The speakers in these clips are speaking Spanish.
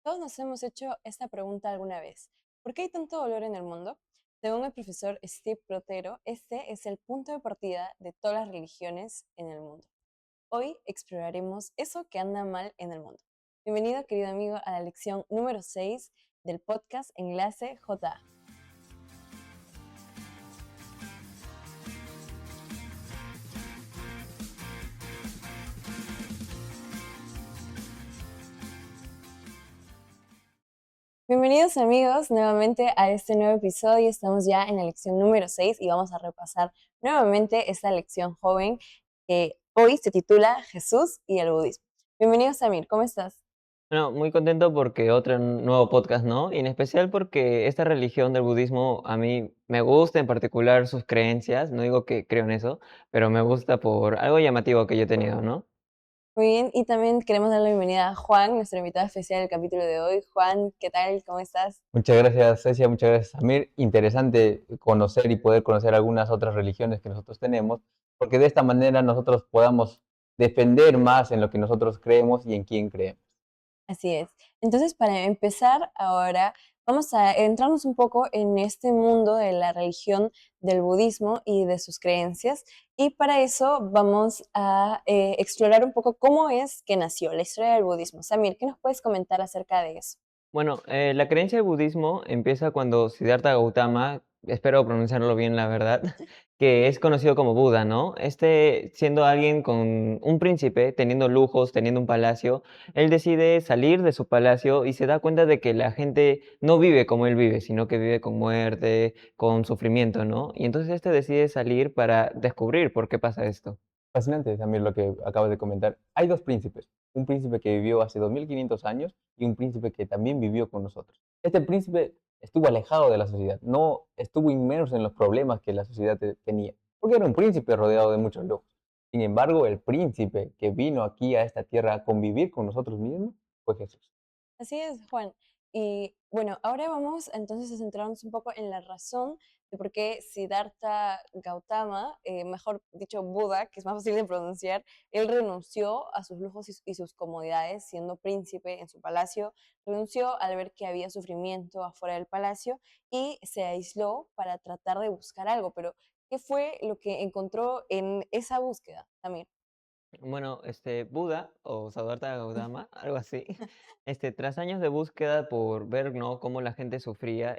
Todos nos hemos hecho esta pregunta alguna vez. ¿Por qué hay tanto dolor en el mundo? Según el profesor Steve Protero, este es el punto de partida de todas las religiones en el mundo. Hoy exploraremos eso que anda mal en el mundo. Bienvenido, querido amigo, a la lección número 6 del podcast Enlace J. Bienvenidos amigos nuevamente a este nuevo episodio. Estamos ya en la lección número 6 y vamos a repasar nuevamente esta lección joven que hoy se titula Jesús y el budismo. Bienvenido Samir, ¿cómo estás? Bueno, muy contento porque otro nuevo podcast, ¿no? Y en especial porque esta religión del budismo a mí me gusta en particular sus creencias, no digo que creo en eso, pero me gusta por algo llamativo que yo he tenido, ¿no? Muy bien, y también queremos dar la bienvenida a Juan, nuestro invitado especial del capítulo de hoy. Juan, ¿qué tal? ¿Cómo estás? Muchas gracias, Cecia, muchas gracias, Samir. Interesante conocer y poder conocer algunas otras religiones que nosotros tenemos, porque de esta manera nosotros podamos defender más en lo que nosotros creemos y en quién creemos. Así es. Entonces, para empezar ahora, vamos a entrarnos un poco en este mundo de la religión del budismo y de sus creencias. Y para eso vamos a explorar un poco cómo es que nació la historia del budismo. Samir, ¿qué nos puedes comentar acerca de eso? Bueno, la creencia del budismo empieza cuando Siddhartha Gautama, espero pronunciarlo bien, la verdad, que es conocido como Buda, ¿no? Este, siendo alguien con un príncipe, teniendo lujos, teniendo un palacio, él decide salir de su palacio y se da cuenta de que la gente no vive como él vive, sino que vive con muerte, con sufrimiento, ¿no? Y entonces este decide salir para descubrir por qué pasa esto. Fascinante, Samir, lo que acabas de comentar. Hay dos príncipes, un príncipe que vivió hace 2500 años y un príncipe que también vivió con nosotros. Este príncipe estuvo alejado de la sociedad, no estuvo inmerso en los problemas que la sociedad tenía, porque era un príncipe rodeado de muchos lujos. Sin embargo, el príncipe que vino aquí a esta tierra a convivir con nosotros mismos fue Jesús. Así es, Juan. Y bueno, ahora vamos entonces a centrarnos un poco en la razón de por qué Siddhartha Gautama, mejor dicho Buda, que es más fácil de pronunciar, él renunció a sus lujos y sus comodidades siendo príncipe en su palacio, renunció al ver que había sufrimiento afuera del palacio y se aisló para tratar de buscar algo. Pero, ¿qué fue lo que encontró en esa búsqueda también? Bueno, Buda o Siddhartha Gautama, algo así, tras años de búsqueda por ver, ¿no?, cómo la gente sufría,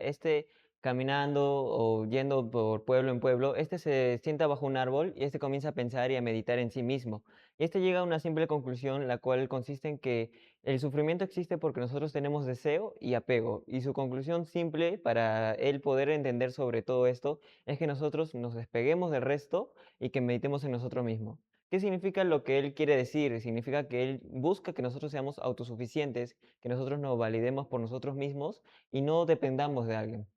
caminando o yendo por pueblo en pueblo, se sienta bajo un árbol y comienza a pensar y a meditar en sí mismo. Y llega a una simple conclusión, la cual consiste en que el sufrimiento existe porque nosotros tenemos deseo y apego. Y su conclusión simple para él poder entender sobre todo esto es que nosotros nos despeguemos del resto y que meditemos en nosotros mismos. ¿Qué significa lo que él quiere decir? Significa que él busca que nosotros seamos autosuficientes, que nosotros nos validemos por nosotros mismos y no dependamos de alguien.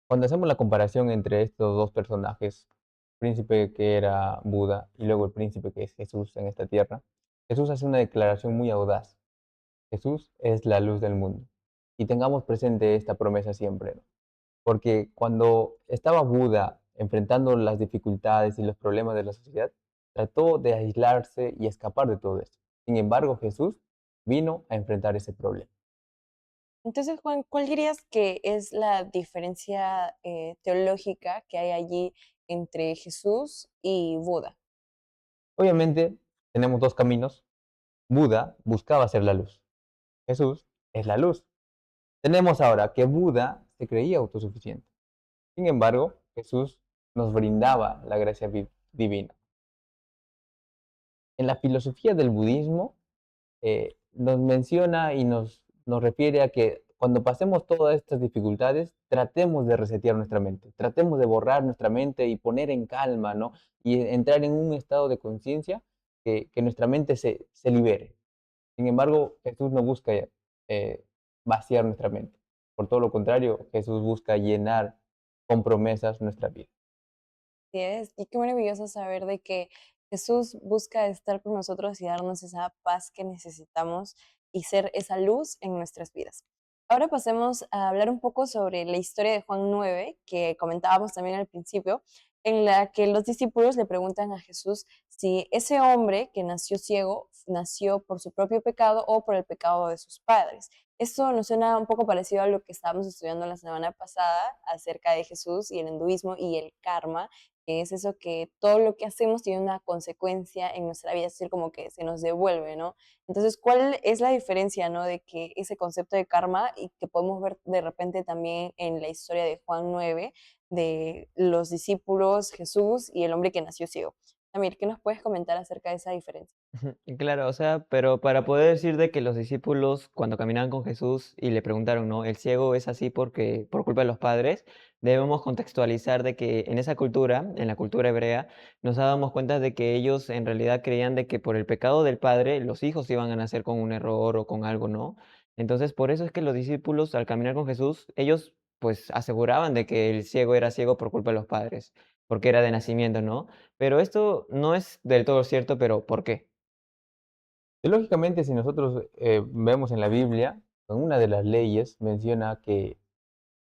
Cuando hacemos la comparación entre estos dos personajes, el príncipe que era Buda y luego el príncipe que es Jesús en esta tierra, Jesús hace una declaración muy audaz. Jesús es la luz del mundo. Y tengamos presente esta promesa siempre, ¿no? Porque cuando estaba Buda enfrentando las dificultades y los problemas de la sociedad, trató de aislarse y escapar de todo esto. Sin embargo, Jesús vino a enfrentar ese problema. Entonces, Juan, ¿cuál dirías que es la diferencia teológica que hay allí entre Jesús y Buda? Obviamente, tenemos dos caminos. Buda buscaba ser la luz. Jesús es la luz. Tenemos ahora que Buda se creía autosuficiente. Sin embargo, Jesús nos brindaba la gracia divina. En la filosofía del budismo nos menciona y nos refiere a que cuando pasemos todas estas dificultades, tratemos de resetear nuestra mente, tratemos de borrar nuestra mente y poner en calma, ¿no? Y entrar en un estado de conciencia que nuestra mente se libere. Sin embargo, Jesús no busca vaciar nuestra mente. Por todo lo contrario, Jesús busca llenar con promesas nuestra vida. Así es, y qué maravilloso saber de que Jesús busca estar con nosotros y darnos esa paz que necesitamos y ser esa luz en nuestras vidas. Ahora pasemos a hablar un poco sobre la historia de Juan 9, que comentábamos también al principio. en la que los discípulos le preguntan a Jesús si ese hombre que nació ciego nació por su propio pecado o por el pecado de sus padres. Esto nos suena un poco parecido a lo que estábamos estudiando la semana pasada acerca de Jesús y el hinduismo y el karma, que es eso que todo lo que hacemos tiene una consecuencia en nuestra vida, es decir, como que se nos devuelve, ¿no? Entonces, ¿cuál es la diferencia, no? De que ese concepto de karma y que podemos ver de repente también en la historia de Juan 9, de los discípulos, Jesús y el hombre que nació ciego. Amir, ¿qué nos puedes comentar acerca de esa diferencia? Ujú, claro, o sea, pero para poder decir de que los discípulos cuando caminaban con Jesús y le preguntaron, ¿no? El ciego es así porque por culpa de los padres, debemos contextualizar de que en esa cultura, en la cultura hebrea, nos dábamos cuenta de que ellos en realidad creían de que por el pecado del padre los hijos iban a nacer con un error o con algo, ¿no? Entonces, por eso es que los discípulos al caminar con Jesús, ellos pues aseguraban de que el ciego era ciego por culpa de los padres, porque era de nacimiento, ¿no? Pero esto no es del todo cierto, pero ¿por qué? Y lógicamente, si nosotros vemos en la Biblia, en una de las leyes menciona que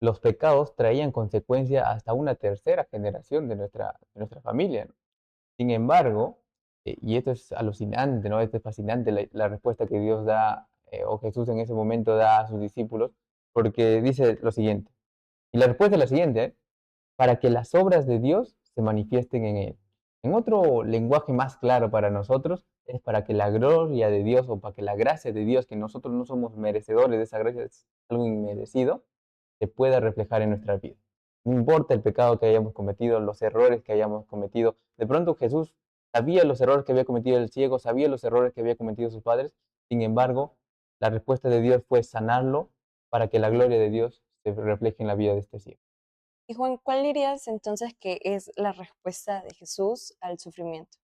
los pecados traían consecuencia hasta una tercera generación de nuestra familia, ¿no? Sin embargo, y esto es alucinante, ¿no? Esto es fascinante, la respuesta que Dios da, o Jesús en ese momento da a sus discípulos, porque dice lo siguiente, y la respuesta es la siguiente, ¿eh? Para que las obras de Dios se manifiesten en él. En otro lenguaje más claro para nosotros, es para que la gloria de Dios o para que la gracia de Dios, que nosotros no somos merecedores de esa gracia, es algo inmerecido, se pueda reflejar en nuestra vida. No importa el pecado que hayamos cometido, los errores que hayamos cometido. De pronto Jesús sabía los errores que había cometido el ciego, sabía los errores que había cometido sus padres. Sin embargo, la respuesta de Dios fue sanarlo para que la gloria de Dios se refleje en la vida de este ciego. Y Juan, ¿cuál dirías entonces que es la respuesta de Jesús al sufrimiento?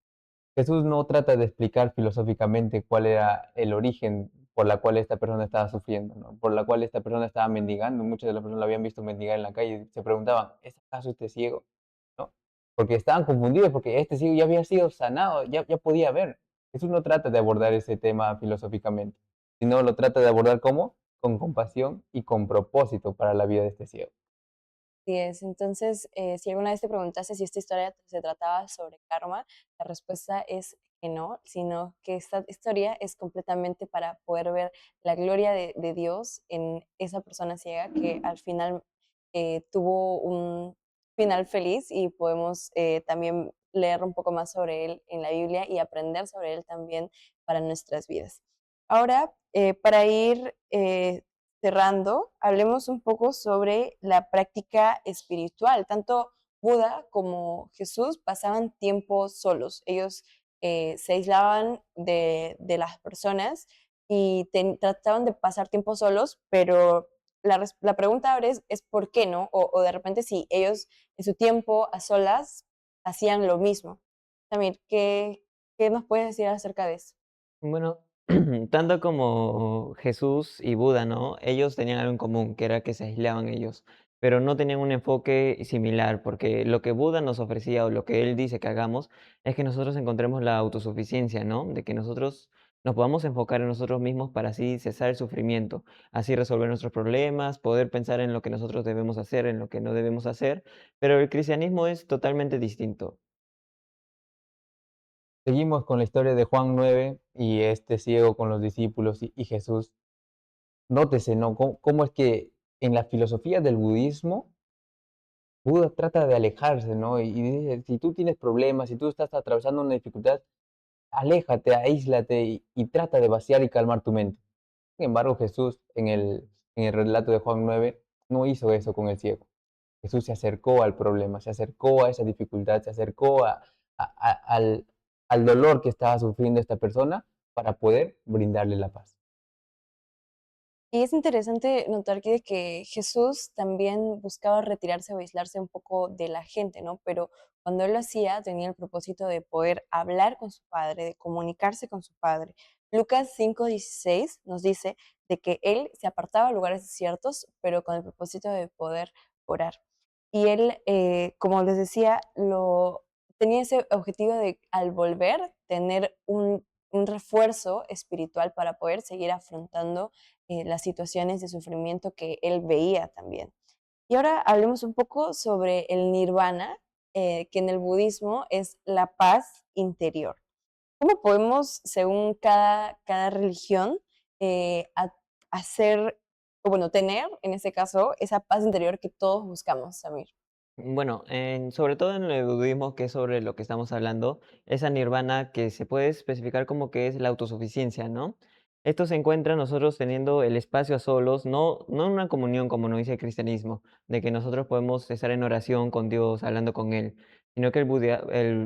Jesús no trata de explicar filosóficamente cuál era el origen por la cual esta persona estaba sufriendo, ¿no? Por la cual esta persona estaba mendigando. Muchas de las personas lo habían visto mendigar en la calle y se preguntaban, ¿es acaso este ciego? ¿No? Porque estaban confundidos, porque este ciego ya había sido sanado, ya podía ver. Jesús no trata de abordar ese tema filosóficamente, sino lo trata de abordar como con compasión y con propósito para la vida de este ciego. Así es. Entonces, si alguna vez te preguntaste si esta historia se trataba sobre karma, la respuesta es que no, sino que esta historia es completamente para poder ver la gloria de Dios en esa persona ciega que al final tuvo un final feliz y podemos también leer un poco más sobre él en la Biblia y aprender sobre él también para nuestras vidas. Ahora, para ir cerrando, hablemos un poco sobre la práctica espiritual. Tanto Buda como Jesús pasaban tiempo solos. Ellos se aislaban de las personas y trataban de pasar tiempo solos, pero la pregunta ahora es ¿por qué no? O de repente si ellos en su tiempo a solas hacían lo mismo. También, ¿qué nos puedes decir acerca de eso? Bueno, tanto como Jesús y Buda, ¿no? Ellos tenían algo en común, que era que se aislaban ellos, pero no tenían un enfoque similar, porque lo que Buda nos ofrecía o lo que él dice que hagamos es que nosotros encontremos la autosuficiencia, ¿no? De que nosotros nos podamos enfocar en nosotros mismos para así cesar el sufrimiento, así resolver nuestros problemas, poder pensar en lo que nosotros debemos hacer, en lo que no debemos hacer, pero el cristianismo es totalmente distinto. Seguimos con la historia de Juan 9 y este ciego con los discípulos y Jesús. Nótese, ¿no? Cómo es que en la filosofía del budismo, Buda trata de alejarse, ¿no? Y dice, si tú tienes problemas, si tú estás atravesando una dificultad, aléjate, aíslate y trata de vaciar y calmar tu mente. Sin embargo, Jesús en el relato de Juan 9 no hizo eso con el ciego. Jesús se acercó al problema, se acercó a esa dificultad, se acercó al dolor que estaba sufriendo esta persona para poder brindarle la paz. Y es interesante notar que Jesús también buscaba retirarse o aislarse un poco de la gente, ¿no? Pero cuando él lo hacía, tenía el propósito de poder hablar con su Padre, de comunicarse con su Padre. Lucas 5:16 nos dice de que él se apartaba a lugares desiertos, pero con el propósito de poder orar. Y él, como les decía, tenía ese objetivo de al volver tener un refuerzo espiritual para poder seguir afrontando las situaciones de sufrimiento que él veía también. Y ahora hablemos un poco sobre el nirvana, que en el budismo es la paz interior. ¿Cómo podemos, según cada religión, hacer, o bueno, tener, en este caso, esa paz interior que todos buscamos, Samir? Bueno, sobre todo en el budismo, que es sobre lo que estamos hablando, esa nirvana que se puede especificar como que es la autosuficiencia, ¿no? Esto se encuentra nosotros teniendo el espacio a solos, no en una comunión como nos dice el cristianismo, de que nosotros podemos estar en oración con Dios, hablando con Él, sino que el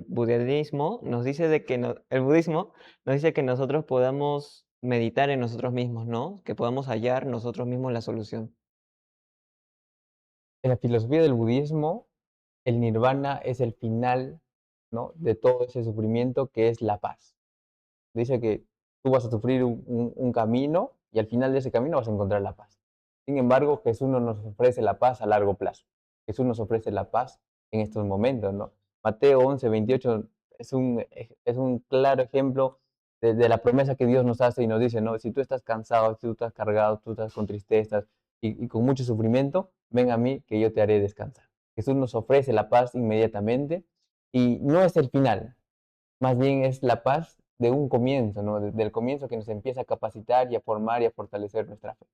budismo nos dice de que el budismo nos dice que nosotros podamos meditar en nosotros mismos, ¿no? Que podamos hallar nosotros mismos la solución. En la filosofía del budismo, el nirvana es el final, ¿no?, de todo ese sufrimiento que es la paz. Dice que tú vas a sufrir un camino y al final de ese camino vas a encontrar la paz. Sin embargo, Jesús no nos ofrece la paz a largo plazo. Jesús nos ofrece la paz en estos momentos, ¿no? Mateo 11:28 es un claro ejemplo de la promesa que Dios nos hace y nos dice, ¿no? Si tú estás cansado, si tú estás cargado, tú estás con tristezas y con mucho sufrimiento, ven a mí que yo te haré descansar. Jesús nos ofrece la paz inmediatamente y no es el final, más bien es la paz de un comienzo, ¿no? Del comienzo que nos empieza a capacitar y a formar y a fortalecer nuestra fe.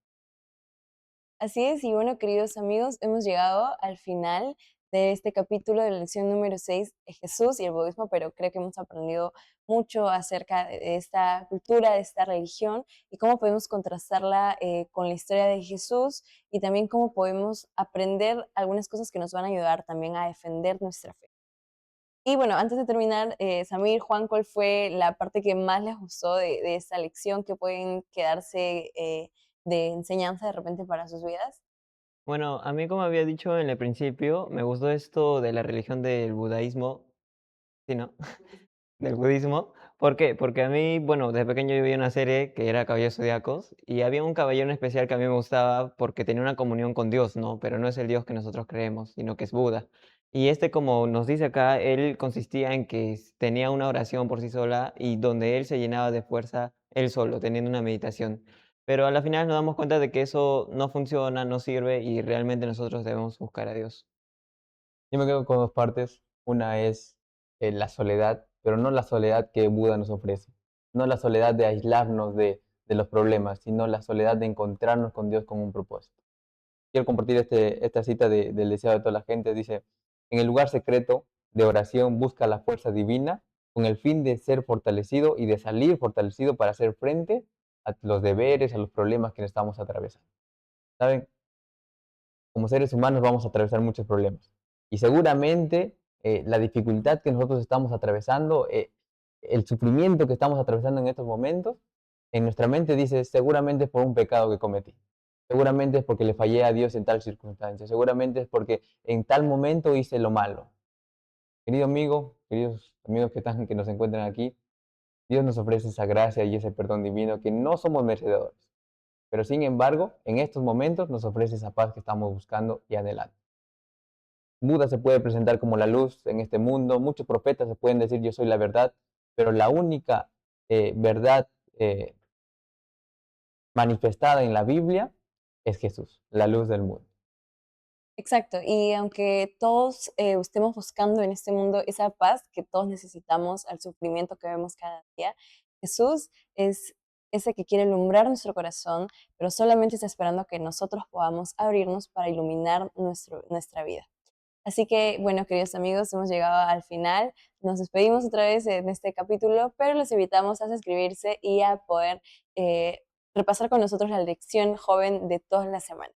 Así es, y bueno, queridos amigos, hemos llegado al final de este capítulo de la lección número 6 de Jesús y el budismo, pero creo que hemos aprendido mucho acerca de esta cultura, de esta religión y cómo podemos contrastarla con la historia de Jesús y también cómo podemos aprender algunas cosas que nos van a ayudar también a defender nuestra fe. Y bueno, antes de terminar, Samir, Juan, ¿cuál fue la parte que más les gustó de esta lección que pueden quedarse de enseñanza de repente para sus vidas? Bueno, a mí como había dicho en el principio, me gustó esto de la religión del budaísmo, ¿sí, no? Del budismo. ¿Por qué? Porque a mí, bueno, desde pequeño yo vi una serie que era Caballeros Zodiacos y había un caballero en especial que a mí me gustaba porque tenía una comunión con Dios, ¿no? Pero no es el Dios que nosotros creemos, sino que es Buda. Y este, como nos dice acá, él consistía en que tenía una oración por sí sola y donde él se llenaba de fuerza él solo, teniendo una meditación. Pero a la final nos damos cuenta de que eso no funciona, no sirve y realmente nosotros debemos buscar a Dios. Yo me quedo con dos partes. Una es la soledad, pero no la soledad que Buda nos ofrece. No la soledad de aislarnos de los problemas, sino la soledad de encontrarnos con Dios con un propósito. Quiero compartir esta cita del deseo de toda la gente. Dice, en el lugar secreto de oración busca la fuerza divina con el fin de ser fortalecido y de salir fortalecido para hacer frente a los deberes, a los problemas que estamos atravesando. ¿Saben? Como seres humanos vamos a atravesar muchos problemas. Y seguramente la dificultad que nosotros estamos atravesando, el sufrimiento que estamos atravesando en estos momentos, en nuestra mente dice, seguramente es por un pecado que cometí. Seguramente es porque le fallé a Dios en tal circunstancia. Seguramente es porque en tal momento hice lo malo. Querido amigo, queridos amigos que nos encuentran aquí, Dios nos ofrece esa gracia y ese perdón divino que no somos merecedores. Pero sin embargo, en estos momentos nos ofrece esa paz que estamos buscando y anhelando. Buda se puede presentar como la luz en este mundo, muchos profetas se pueden decir yo soy la verdad, pero la única verdad eh, manifestada en la Biblia es Jesús, la luz del mundo. Exacto, y aunque todos estemos buscando en este mundo esa paz que todos necesitamos al sufrimiento que vemos cada día, Jesús es ese que quiere alumbrar nuestro corazón, pero solamente está esperando que nosotros podamos abrirnos para iluminar nuestra vida. Así que, bueno, queridos amigos, hemos llegado al final. Nos despedimos otra vez en este capítulo, pero los invitamos a suscribirse y a poder repasar con nosotros la lección joven de toda la semana.